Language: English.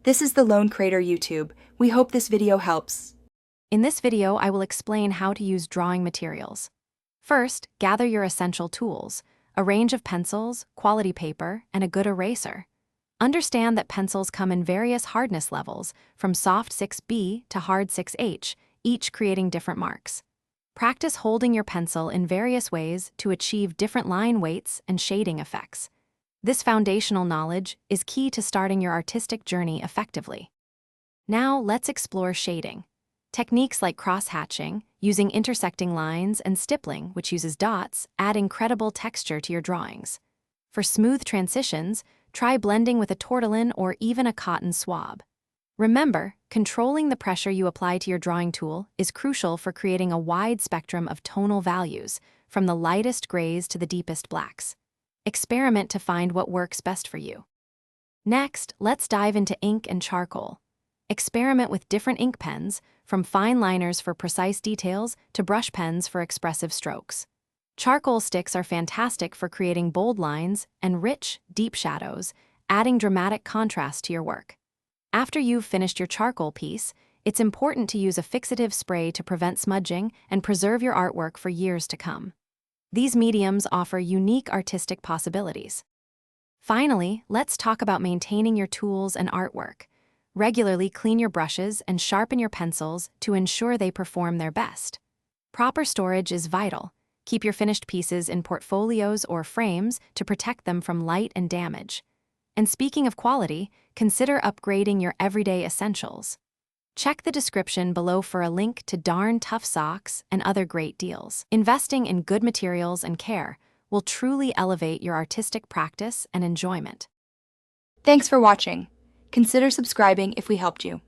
This is the Lone Creator YouTube. We hope this video helps. In this video, I will explain how to use drawing materials. First, gather your essential tools, a range of pencils, quality paper, and a good eraser. Understand that pencils come in various hardness levels, from soft 6B to hard 6H, each creating different marks. Practice holding your pencil in various ways to achieve different line weights and shading effects. This foundational knowledge is key to starting your artistic journey effectively. Now, let's explore shading. Techniques like cross-hatching, using intersecting lines, and stippling, which uses dots, add incredible texture to your drawings. For smooth transitions, try blending with a tortillon or even a cotton swab. Remember, controlling the pressure you apply to your drawing tool is crucial for creating a wide spectrum of tonal values, from the lightest grays to the deepest blacks. Experiment to find what works best for you. Next, let's dive into ink and charcoal. Experiment with different ink pens, from fine liners for precise details to brush pens for expressive strokes. Charcoal sticks are fantastic for creating bold lines and rich, deep shadows, adding dramatic contrast to your work. After you've finished your charcoal piece, it's important to use a fixative spray to prevent smudging and preserve your artwork for years to come. These mediums offer unique artistic possibilities. Finally, let's talk about maintaining your tools and artwork. Regularly clean your brushes and sharpen your pencils to ensure they perform their best. Proper storage is vital. Keep your finished pieces in portfolios or frames to protect them from light and damage. And speaking of quality, consider upgrading your everyday essentials. Check the description below for a link to darn tough socks and other great deals. Investing in good materials and care will truly elevate your artistic practice and enjoyment. Thanks for watching. Consider subscribing if we helped you.